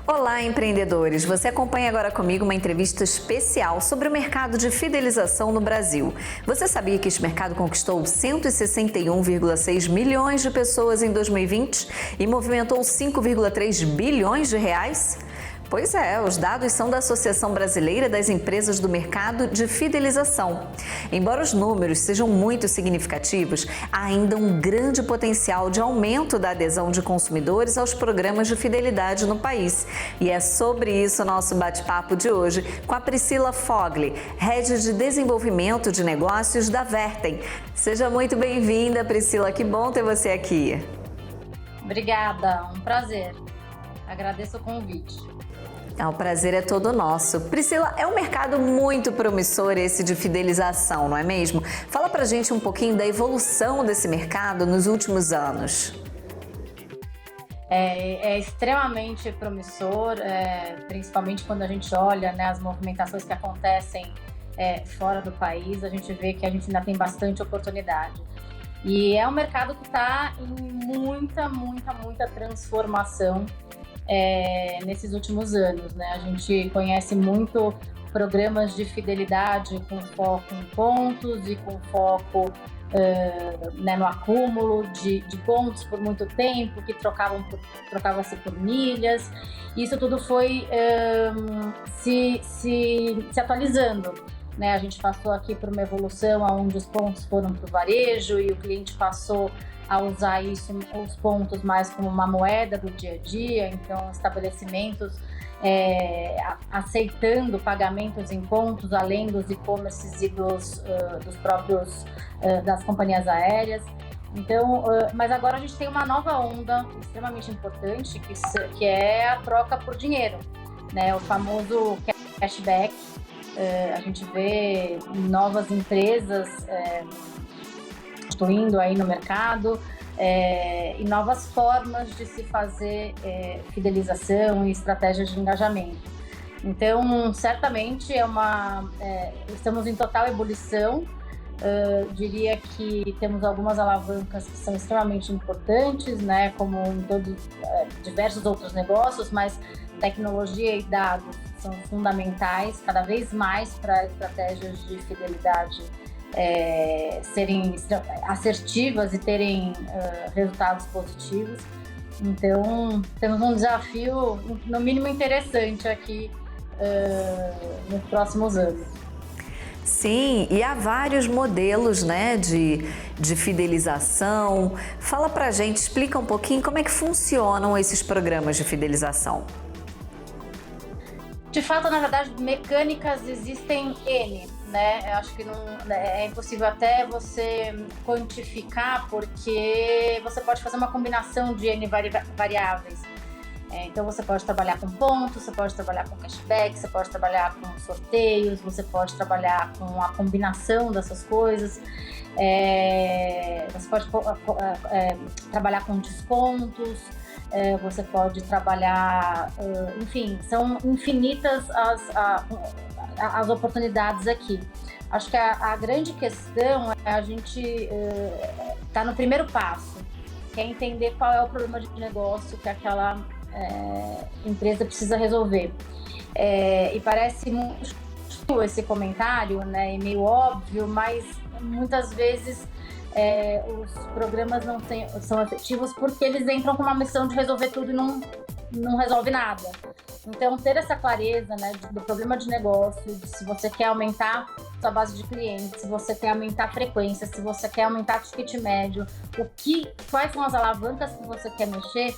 Olá, empreendedores! Você acompanha agora comigo uma entrevista especial sobre o mercado de fidelização no Brasil. Você sabia que este mercado conquistou 161,6 milhões de pessoas em 2020 e movimentou 5,3 bilhões de reais? Pois é, os dados são da Associação Brasileira das Empresas do Mercado de Fidelização. Embora os números sejam muito significativos, há ainda um grande potencial de aumento da adesão de consumidores aos programas de fidelidade no país. E é sobre isso o nosso bate-papo de hoje com a Priscila Fogli, Head de Desenvolvimento de Negócios da Vertem. Seja muito bem-vinda, Priscila, que bom ter você aqui. Obrigada, um prazer. Agradeço o convite. O prazer é todo nosso. Priscila, é um mercado muito promissor esse de fidelização, não é mesmo? Fala pra gente um pouquinho da evolução desse mercado nos últimos anos. É extremamente promissor, principalmente quando a gente olha, né, as movimentações que acontecem fora do país, a gente vê que a gente ainda tem bastante oportunidade. E é um mercado que está em muita transformação nesses últimos anos, né? A gente conhece muito programas de fidelidade com foco em pontos e com foco no acúmulo de pontos por muito tempo, que trocava-se por milhas. Isso tudo foi se atualizando, né? A gente passou aqui por uma evolução onde os pontos foram para o varejo e o cliente passou a usar os pontos mais como uma moeda do dia a dia, então estabelecimentos aceitando pagamentos em pontos, além dos e-commerces e dos próprios das companhias aéreas. Então, mas agora a gente tem uma nova onda extremamente importante, que é a troca por dinheiro, né? O famoso cashback. A gente vê novas empresas construindo aí no mercado e novas formas de se fazer fidelização e estratégias de engajamento. Então, certamente estamos em total ebulição. Diria que temos algumas alavancas que são extremamente importantes, né, como em diversos outros negócios, mas tecnologia e dados são fundamentais cada vez mais para estratégias de fidelidade serem assertivas e terem resultados positivos. Então, temos um desafio, no mínimo, interessante aqui nos próximos anos. Sim, e há vários modelos, né, de fidelização. Fala pra gente, explica um pouquinho como é que funcionam esses programas de fidelização. De fato, na verdade, mecânicas existem N, né? Eu acho que é impossível até você quantificar, porque você pode fazer uma combinação de N variáveis. Então você pode trabalhar com pontos, você pode trabalhar com cashback, você pode trabalhar com sorteios, você pode trabalhar com a combinação dessas coisas, você pode trabalhar com descontos, você pode trabalhar, enfim, são infinitas as oportunidades aqui. Acho que a grande questão é a gente tá no primeiro passo, que é entender qual é o problema de negócio que aquela empresa precisa resolver. E parece muito esse comentário, né, e meio óbvio, mas muitas vezes os programas não são efetivos porque eles entram com uma missão de resolver tudo e não resolve nada. Então, ter essa clareza, né, do problema de negócio, de se você quer aumentar sua base de clientes, se você quer aumentar a frequência, se você quer aumentar o ticket médio, quais são as alavancas que você quer mexer,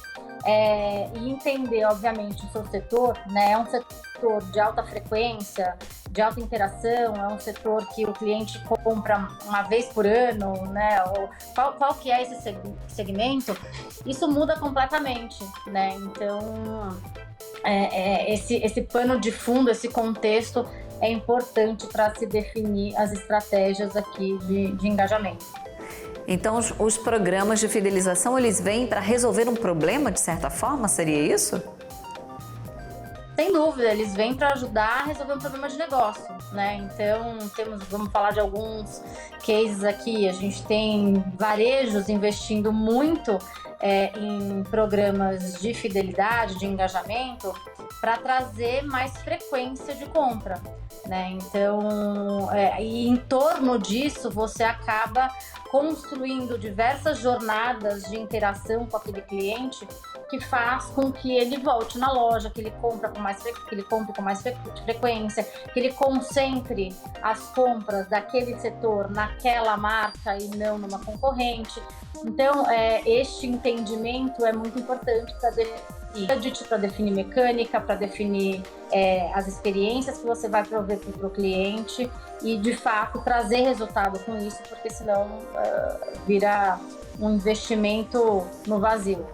e entender, obviamente, o seu setor, né, é um setor de alta frequência, de alta interação, é um setor que o cliente compra uma vez por ano, né, ou qual que é esse segmento, isso muda completamente, né, então esse pano de fundo, esse contexto é importante para se definir as estratégias aqui de engajamento. Então, os programas de fidelização, eles vêm para resolver um problema, de certa forma, seria isso? Sem dúvida, eles vêm para ajudar a resolver um problema de negócio, né? Então, vamos falar de alguns cases aqui. A gente tem varejos investindo muito em programas de fidelidade, de engajamento, para trazer mais frequência de compra, né? Então, e em torno disso, você acaba construindo diversas jornadas de interação com aquele cliente que faz com que ele volte na loja, que ele compre com mais frequência, que ele concentre as compras daquele setor naquela marca e não numa concorrente. Então, este entendimento é muito importante para definir mecânica, para definir as experiências que você vai prover para o cliente e, de fato, trazer resultado com isso, porque senão vira um investimento no vazio.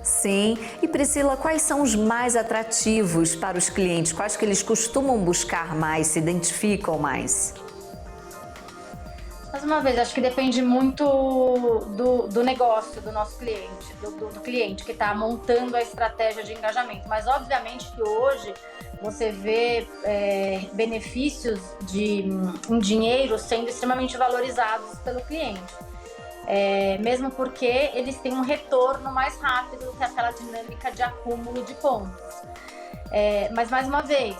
Sim. E Priscila, quais são os mais atrativos para os clientes? Quais que eles costumam buscar mais, se identificam mais? Mais uma vez, acho que depende muito do negócio do nosso cliente, do cliente que está montando a estratégia de engajamento. Mas, obviamente, que hoje você vê benefícios em dinheiro sendo extremamente valorizados pelo cliente. Mesmo porque eles têm um retorno mais rápido do que aquela dinâmica de acúmulo de pontos. Mas, mais uma vez,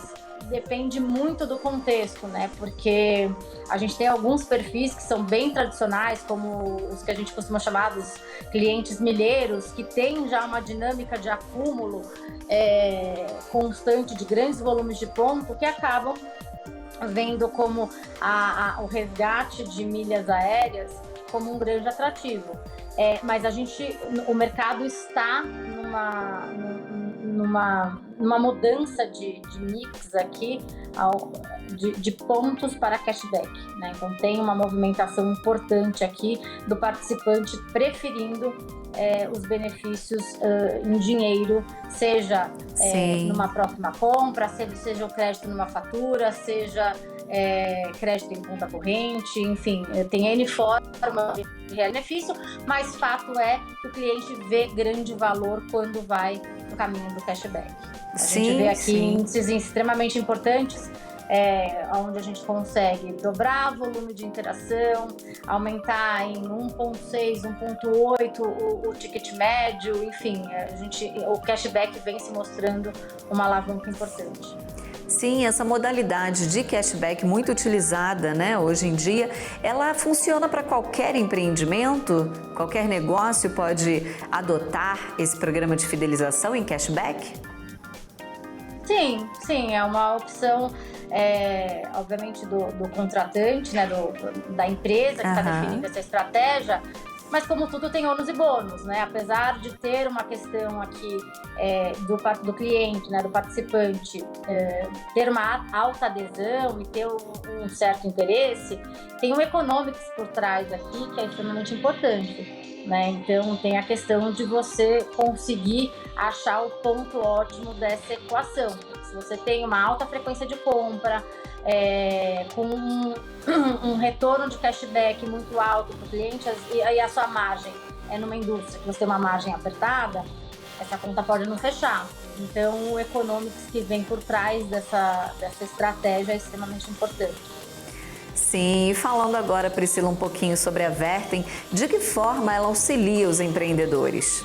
depende muito do contexto, né? Porque a gente tem alguns perfis que são bem tradicionais, como os que a gente costuma chamar dos clientes milheiros, que têm já uma dinâmica de acúmulo constante de grandes volumes de ponto, que acabam vendo como o resgate de milhas aéreas como um grande atrativo. Mas o mercado está numa mudança de mix aqui de pontos para cashback, né? Então tem uma movimentação importante aqui do participante preferindo os benefícios em dinheiro, seja numa próxima compra, seja o crédito numa fatura, seja crédito em conta corrente, enfim, tem N formas de benefício, mas fato é que o cliente vê grande valor quando vai no caminho do cashback. A gente vê aqui índices extremamente importantes, onde a gente consegue dobrar volume de interação, aumentar em 1,6, 1,8 o ticket médio, enfim, o cashback vem se mostrando uma alavanca importante. Sim, essa modalidade de cashback muito utilizada, né, hoje em dia, ela funciona para qualquer empreendimento? Qualquer negócio pode adotar esse programa de fidelização em cashback? Sim, é uma opção, obviamente, do contratante, né, da empresa que está definindo essa estratégia. Mas, como tudo, tem ônus e bônus, né? Apesar de ter uma questão aqui do cliente, né, do participante, ter uma alta adesão e ter um certo interesse, tem um economics por trás aqui que é extremamente importante, né? Então, tem a questão de você conseguir achar o ponto ótimo dessa equação. Se você tem uma alta frequência de compra, com um retorno de cashback muito alto para o cliente e a sua margem numa indústria que você tem uma margem apertada, essa conta pode não fechar. Então, o economics que vem por trás dessa estratégia é extremamente importante. Sim, e falando agora, Priscila, um pouquinho sobre a Vertem, de que forma ela auxilia os empreendedores?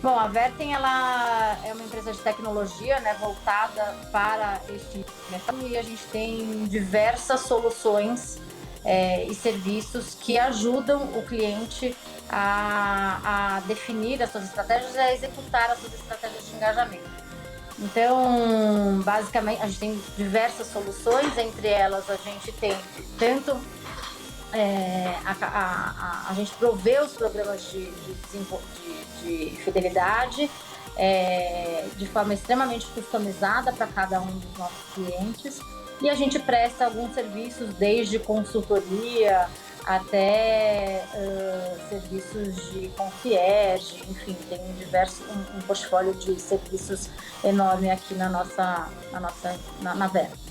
Bom, a Vertem ela é uma empresa de tecnologia, né, voltada para este mercado, e a gente tem diversas soluções e serviços que ajudam o cliente a definir as suas estratégias e a executar as suas estratégias de engajamento. Então, basicamente, a gente tem diversas soluções, entre elas a gente tem tanto a gente provê os programas de fidelidade de forma extremamente customizada para cada um dos nossos clientes, e a gente presta alguns serviços, desde consultoria até serviços de concierge, enfim, tem um portfólio de serviços enorme aqui na Vertem.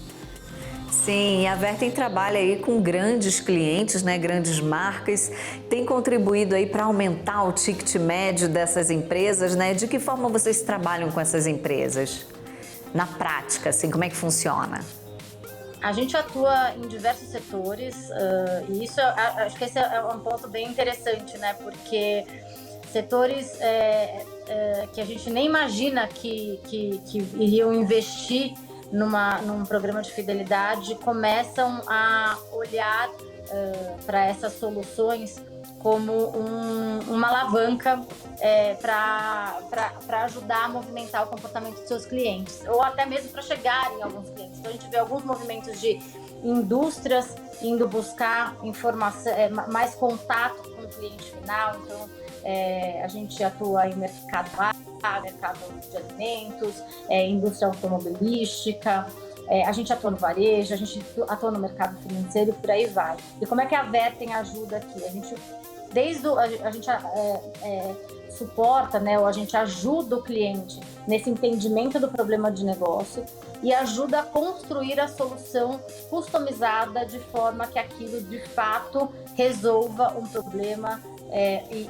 Sim, a Vertem trabalha aí com grandes clientes, né, grandes marcas, tem contribuído aí para aumentar o ticket médio dessas empresas, né? De que forma vocês trabalham com essas empresas? Na prática, assim, como é que funciona? A gente atua em diversos setores, e isso, acho que esse é um ponto bem interessante, né? Porque setores que a gente nem imagina que iriam investir num programa de fidelidade começam a olhar para essas soluções como uma alavanca para ajudar a movimentar o comportamento dos seus clientes, ou até mesmo para chegar em alguns clientes. Então a gente vê alguns movimentos de indústrias indo buscar informação, mais contato com o cliente final. Então a gente atua em mercado de alimentos, indústria automobilística, a gente atua no varejo, a gente atua no mercado financeiro e por aí vai. E como é que a Vertem ajuda aqui? A gente suporta, né, ou a gente ajuda o cliente nesse entendimento do problema de negócio e ajuda a construir a solução customizada de forma que aquilo de fato resolva um problema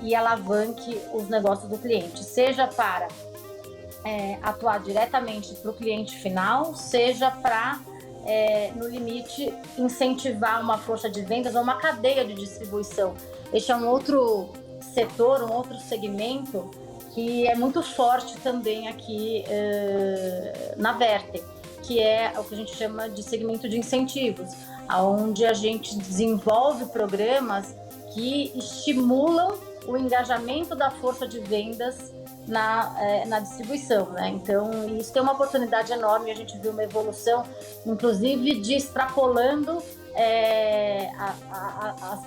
e alavanque os negócios do cliente, seja para atuar diretamente para o cliente final, seja para, no limite, incentivar uma força de vendas ou uma cadeia de distribuição. Este é um outro setor, um outro segmento que é muito forte também aqui na Vertem, que é o que a gente chama de segmento de incentivos, onde a gente desenvolve programas que estimulam o engajamento da força de vendas na distribuição, né? Então, isso tem uma oportunidade enorme. A gente viu uma evolução, inclusive, de extrapolando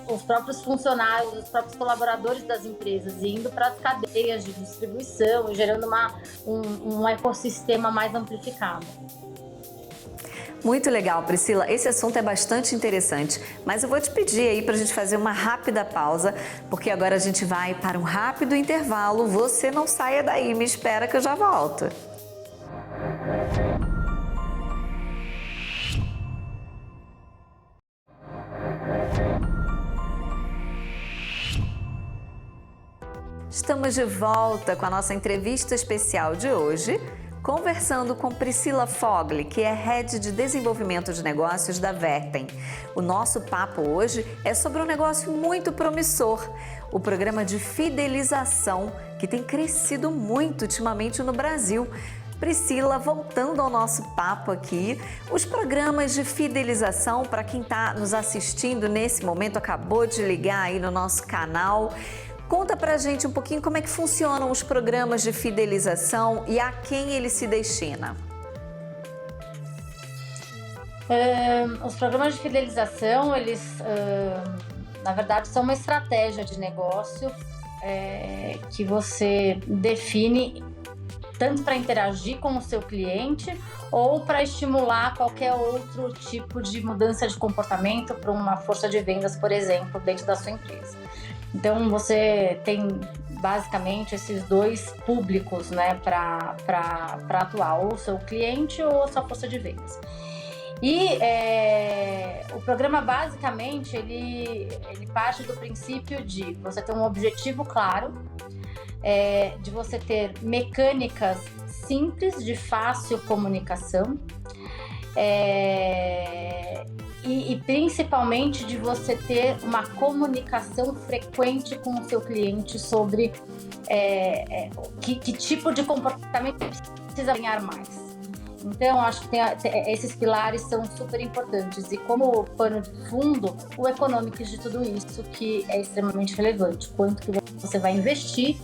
os próprios funcionários, os próprios colaboradores das empresas, e indo para as cadeias de distribuição e gerando um ecossistema mais amplificado. Muito legal, Priscila. Esse assunto é bastante interessante, mas eu vou te pedir aí para a gente fazer uma rápida pausa, porque agora a gente vai para um rápido intervalo. Você não saia daí, me espera que eu já volto. Estamos de volta com a nossa entrevista especial de hoje, conversando com Priscila Fogli, que é Head de Desenvolvimento de Negócios da Vertem. O nosso papo hoje é sobre um negócio muito promissor, o programa de fidelização, que tem crescido muito ultimamente no Brasil. Priscila, voltando ao nosso papo aqui, os programas de fidelização, para quem está nos assistindo nesse momento, acabou de ligar aí no nosso canal, conta pra gente um pouquinho como é que funcionam os programas de fidelização e a quem ele se destina. Os programas de fidelização, eles, na verdade, são uma estratégia de negócio que você define tanto para interagir com o seu cliente ou para estimular qualquer outro tipo de mudança de comportamento para uma força de vendas, por exemplo, dentro da sua empresa. Então, você tem basicamente esses dois públicos, né, para atuar, ou o seu cliente ou a sua força de vendas. E o programa, basicamente, ele parte do princípio de você ter um objetivo claro, de você ter mecânicas simples, de fácil comunicação, e principalmente de você ter uma comunicação frequente com o seu cliente sobre que tipo de comportamento precisa ganhar mais. Então, acho que esses pilares são super importantes. E como pano de fundo, o economics de tudo isso, que é extremamente relevante. Quanto que você vai investir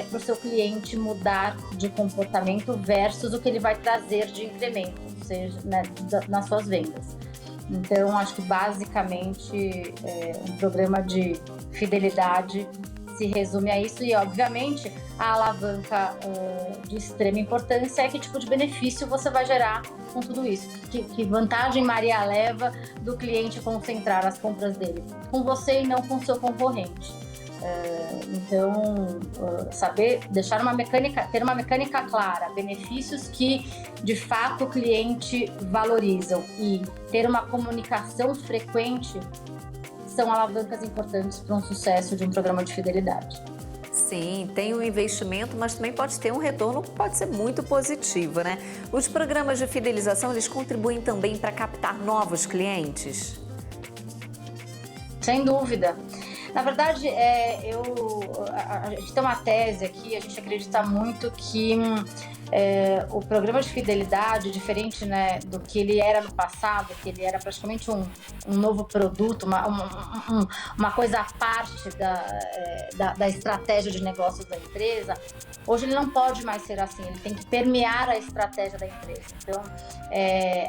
para o seu cliente mudar de comportamento versus o que ele vai trazer de incremento, ou seja, né, nas suas vendas. Então, acho que basicamente um programa de fidelidade se resume a isso. E, obviamente, a alavanca de extrema importância é que tipo de benefício você vai gerar com tudo isso. Que vantagem Maria leva do cliente concentrar as compras dele com você e não com o seu concorrente. Então, saber deixar ter uma mecânica clara, benefícios que de fato o cliente valorizam e ter uma comunicação frequente são alavancas importantes para um sucesso de um programa de fidelidade. Sim, tem um investimento, mas também pode ter um retorno que pode ser muito positivo, né? Os programas de fidelização, eles contribuem também para captar novos clientes? Sem dúvida. Na verdade, a gente tem uma tese aqui, a gente acredita muito que o programa de fidelidade, diferente, né, do que ele era no passado, que ele era praticamente um novo produto, uma coisa à parte da estratégia de negócios da empresa, hoje ele não pode mais ser assim, ele tem que permear a estratégia da empresa. Então,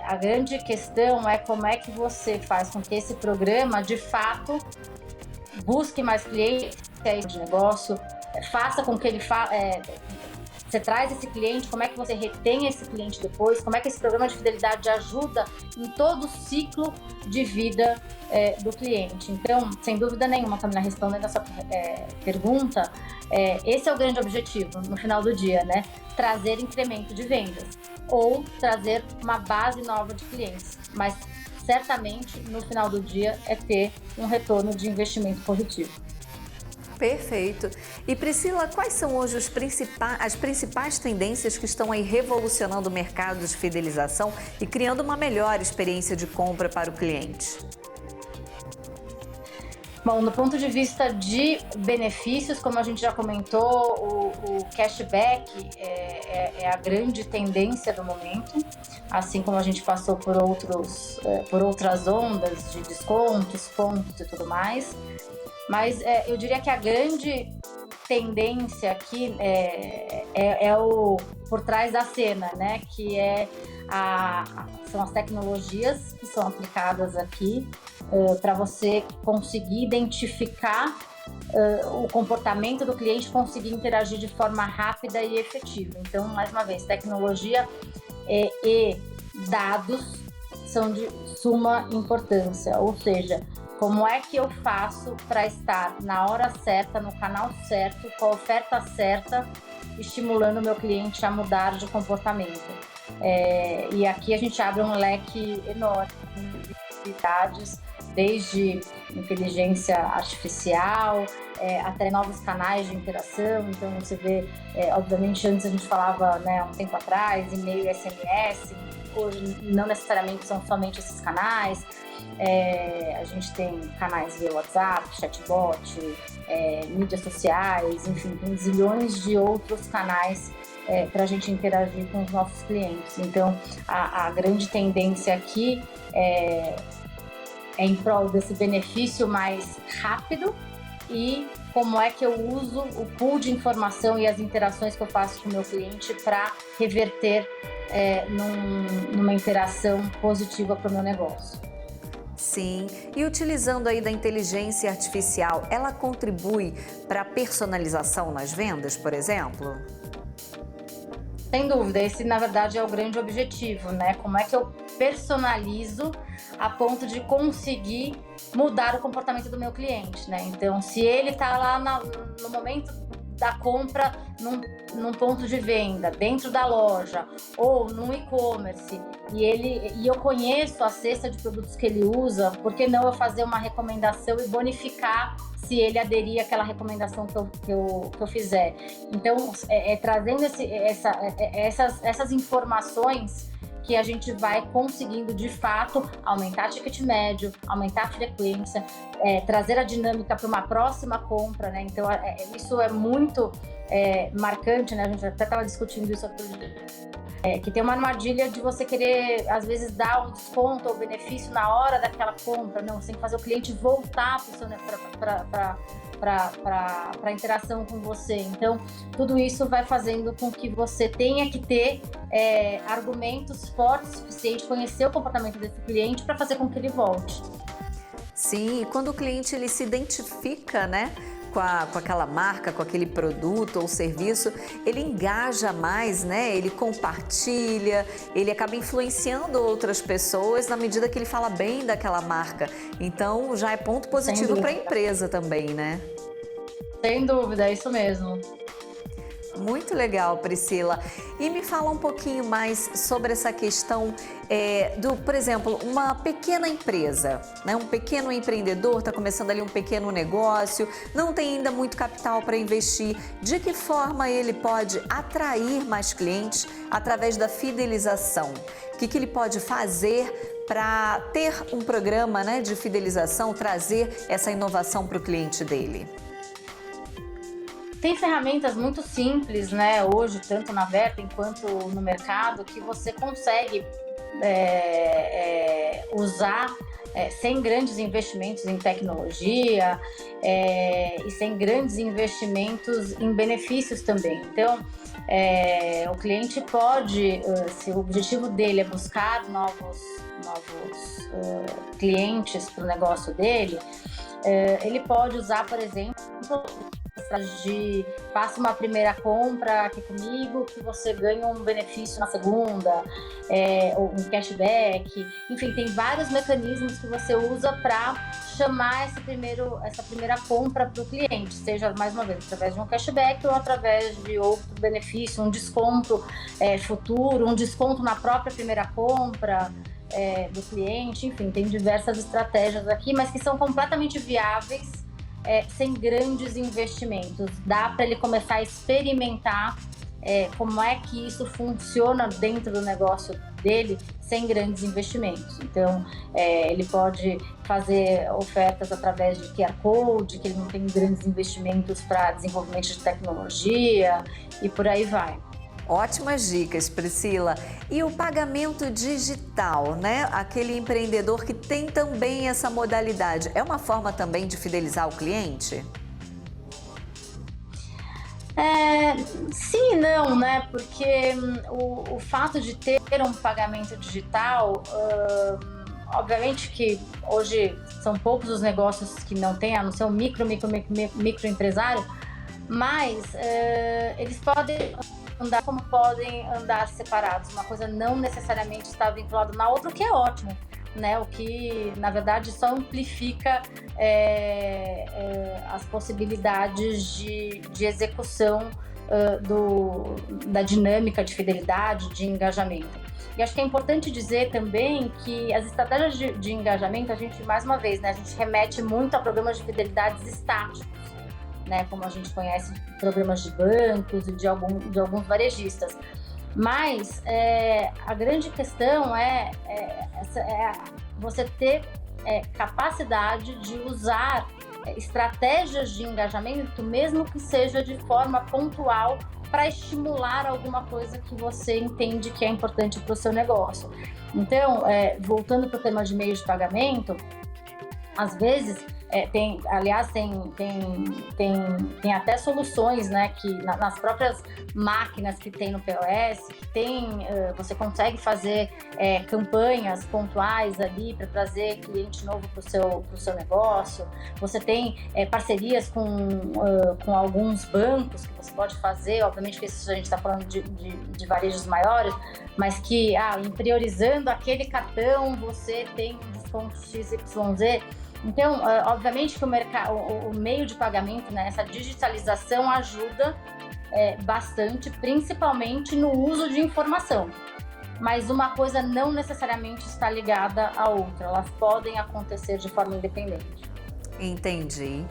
a grande questão é como é que você faz com que esse programa, de fato, busque mais clientes de negócio, faça com que ele você traz esse cliente, como é que você retém esse cliente depois, como é que esse programa de fidelidade ajuda em todo o ciclo de vida do cliente. Então, sem dúvida nenhuma, Camila, respondendo essa pergunta, esse é o grande objetivo no final do dia, né? Trazer incremento de vendas ou trazer uma base nova de clientes, mas certamente no final do dia é ter um retorno de investimento positivo. Perfeito. E Priscila, quais são hoje as principais tendências que estão aí revolucionando o mercado de fidelização e criando uma melhor experiência de compra para o cliente? Bom, do ponto de vista de benefícios, como a gente já comentou, o cashback é a grande tendência do momento, assim como a gente passou por outras ondas de descontos, pontos e tudo mais. Mas eu diria que a grande tendência aqui é o por trás da cena, né? Que são as tecnologias que são aplicadas aqui para você conseguir identificar o comportamento do cliente, conseguir interagir de forma rápida e efetiva. Então, mais uma vez, tecnologia e dados são de suma importância, ou seja, como é que eu faço para estar na hora certa, no canal certo, com a oferta certa, estimulando o meu cliente a mudar de comportamento. E aqui a gente abre um leque enorme de possibilidades, desde inteligência artificial, até novos canais de interação. Então você vê, obviamente antes a gente falava, né, um tempo atrás, e-mail e SMS, hoje não necessariamente são somente esses canais. A gente tem canais via WhatsApp, chatbot, mídias sociais, enfim, tem zilhões de outros canais para a gente interagir com os nossos clientes. Então, a grande tendência aqui é em prol desse benefício mais rápido e como é que eu uso o pool de informação e as interações que eu faço com o meu cliente para reverter numa interação positiva para o meu negócio. Sim, e utilizando aí da inteligência artificial, ela contribui para a personalização nas vendas, por exemplo? Sem dúvida, esse na verdade é o grande objetivo, né? Como é que eu personalizo a ponto de conseguir mudar o comportamento do meu cliente, né? Então, se ele está lá no momento da compra num ponto de venda, dentro da loja ou no e-commerce, e eu conheço a cesta de produtos que ele usa, por que não eu fazer uma recomendação e bonificar se ele aderir àquela recomendação que eu fizer? Então, trazendo essas informações que a gente vai conseguindo, de fato, aumentar o ticket médio, aumentar a frequência, trazer a dinâmica para uma próxima compra, né? Então, isso é muito marcante, né? A gente até estava discutindo isso outro dia. Que tem uma armadilha de você querer, às vezes, dar um desconto ou benefício na hora daquela compra. Não, você tem que fazer o cliente voltar para a interação com você. Então, tudo isso vai fazendo com que você tenha que ter argumentos fortes o suficiente, conhecer o comportamento desse cliente para fazer com que ele volte. Sim, e quando o cliente ele se identifica, né, com aquela marca, com aquele produto ou serviço, ele engaja mais, né? Ele compartilha, ele acaba influenciando outras pessoas na medida que ele fala bem daquela marca. Então, já é ponto positivo para a empresa também, né? Sem dúvida, é isso mesmo. Muito legal, Priscila. E me fala um pouquinho mais sobre essa questão por exemplo, uma pequena empresa, né? Um pequeno empreendedor está começando ali um pequeno negócio, não tem ainda muito capital para investir. De que forma ele pode atrair mais clientes através da fidelização? O que ele pode fazer para ter um programa, né, de fidelização, trazer essa inovação para o cliente dele? Tem ferramentas muito simples, né, hoje, tanto na Verta quanto no mercado, que você consegue usar sem grandes investimentos em tecnologia e sem grandes investimentos em benefícios também. Então, o cliente pode, se o objetivo dele é buscar novos clientes para o negócio dele, ele pode usar, por exemplo, de faça uma primeira compra aqui comigo que você ganha um benefício na segunda, ou um cashback. Enfim, tem vários mecanismos que você usa para chamar essa primeira compra para o cliente, seja, mais uma vez, através de um cashback ou através de outro benefício, um desconto futuro, um desconto na própria primeira compra do cliente. Enfim, tem diversas estratégias aqui, mas que são completamente viáveis sem grandes investimentos. Dá para ele começar a experimentar como é que isso funciona dentro do negócio dele sem grandes investimentos. Então, ele pode fazer ofertas através de QR Code, que ele não tem grandes investimentos para desenvolvimento de tecnologia e por aí vai. Ótimas dicas, Priscila. E o pagamento digital, né? Aquele empreendedor que tem também essa modalidade, é uma forma também de fidelizar o cliente? Sim e não, né? Porque o fato de ter um pagamento digital, obviamente que hoje são poucos os negócios que não têm, a não ser um microempresário, mas eles podem andar como podem andar separados. Uma coisa não necessariamente está vinculada na outra, o que é ótimo, né? O que, na verdade, só amplifica as possibilidades de execução da dinâmica de fidelidade, de engajamento. E acho que é importante dizer também que as estratégias de engajamento, a gente, mais uma vez, né, a gente remete muito a programas de fidelidades estáticos, né, como a gente conhece programas de bancos e de alguns varejistas. Mas a grande questão é você ter capacidade de usar estratégias de engajamento, mesmo que seja de forma pontual, para estimular alguma coisa que você entende que é importante para o seu negócio. Então, voltando para o tema de meio de pagamento, às vezes tem até soluções, né, que nas próprias máquinas que tem no POS, você consegue fazer campanhas pontuais ali para trazer cliente novo para o seu negócio. Você tem parcerias com alguns bancos que você pode fazer, obviamente que isso a gente está falando de varejos maiores, mas que em priorizando aquele cartão você tem um desconto XYZ. Então, obviamente que o meio de pagamento, né, essa digitalização ajuda bastante, principalmente no uso de informação. Mas uma coisa não necessariamente está ligada à outra, elas podem acontecer de forma independente. Entendi.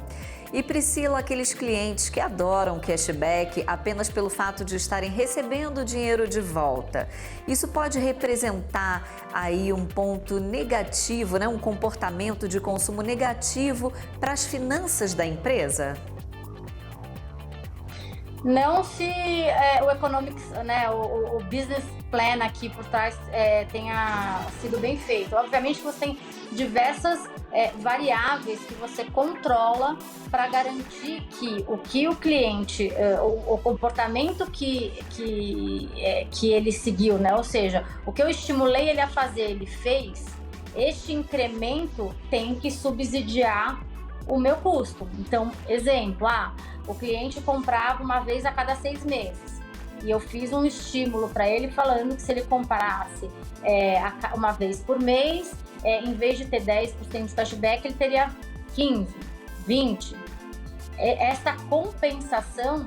E Priscila, aqueles clientes que adoram cashback apenas pelo fato de estarem recebendo dinheiro de volta, isso pode representar aí um ponto negativo, né? Um comportamento de consumo negativo para as finanças da empresa? Não se o economics, né, o business plan aqui por trás tenha sido bem feito. Obviamente que você tem diversas variáveis que você controla para garantir que o cliente, o comportamento que ele seguiu, né? Ou seja, o que eu estimulei ele a fazer, ele fez, este incremento tem que subsidiar o meu custo. Então, exemplo, o cliente comprava uma vez a cada 6 meses e eu fiz um estímulo para ele falando que se ele comprasse uma vez por mês, em vez de ter 10% de cashback, ele teria 15%, 20%. Essa compensação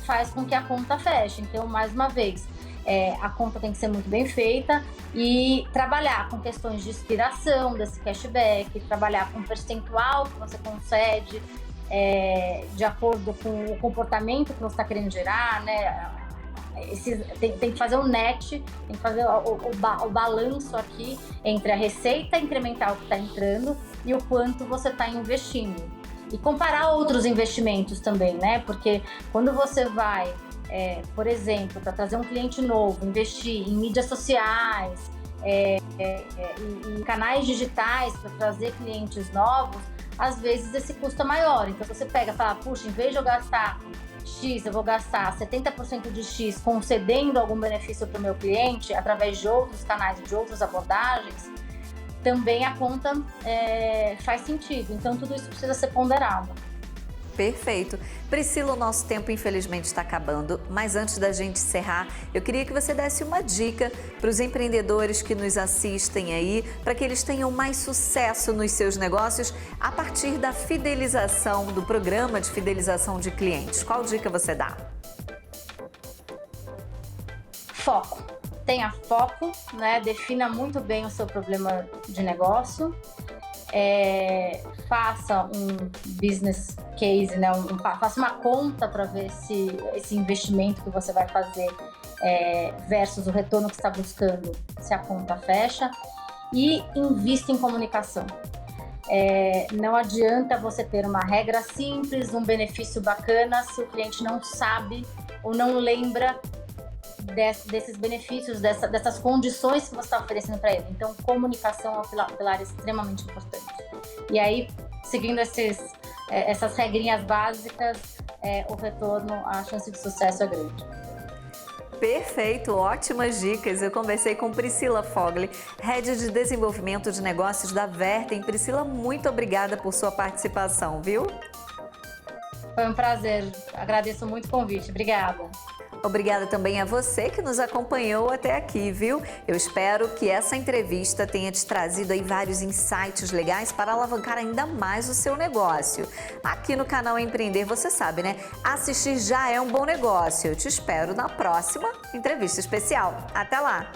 faz com que a conta feche. Então, mais uma vez, a conta tem que ser muito bem feita e trabalhar com questões de expiração desse cashback, trabalhar com o percentual que você concede, de acordo com o comportamento que você está querendo gerar, né? Tem que fazer um net, tem que fazer o balanço aqui entre a receita incremental que está entrando e o quanto você está investindo. E comparar outros investimentos também, né? Porque quando você vai, por exemplo, para trazer um cliente novo, investir em mídias sociais, em canais digitais para trazer clientes novos, às vezes esse custo é maior. Então você pega e fala, puxa, em vez de eu gastar X, eu vou gastar 70% de X concedendo algum benefício para o meu cliente através de outros canais, de outras abordagens, também a conta faz sentido. Então tudo isso precisa ser ponderado. Perfeito. Priscila, o nosso tempo infelizmente está acabando, mas antes da gente encerrar, eu queria que você desse uma dica para os empreendedores que nos assistem aí, para que eles tenham mais sucesso nos seus negócios a partir da fidelização, do programa de fidelização de clientes. Qual dica você dá? Foco. Tenha foco, né? Defina muito bem o seu problema de negócio. Faça um business case, né? Faça uma conta para ver se esse investimento que você vai fazer versus o retorno que você está buscando, se a conta fecha, e invista em comunicação. Não adianta você ter uma regra simples, um benefício bacana, se o cliente não sabe ou não lembra desses benefícios, dessas condições que você está oferecendo para ele. Então, comunicação é um pilar extremamente importante. E aí, seguindo essas regrinhas básicas, o retorno, a chance de sucesso é grande. Perfeito, ótimas dicas. Eu conversei com Priscila Fogli, Head de Desenvolvimento de Negócios da Vertem. Priscila, muito obrigada por sua participação, viu? Foi um prazer, agradeço muito o convite. Obrigada. Obrigada também a você que nos acompanhou até aqui, viu? Eu espero que essa entrevista tenha te trazido aí vários insights legais para alavancar ainda mais o seu negócio. Aqui no canal Empreender, você sabe, né? Assistir já é um bom negócio. Eu te espero na próxima entrevista especial. Até lá!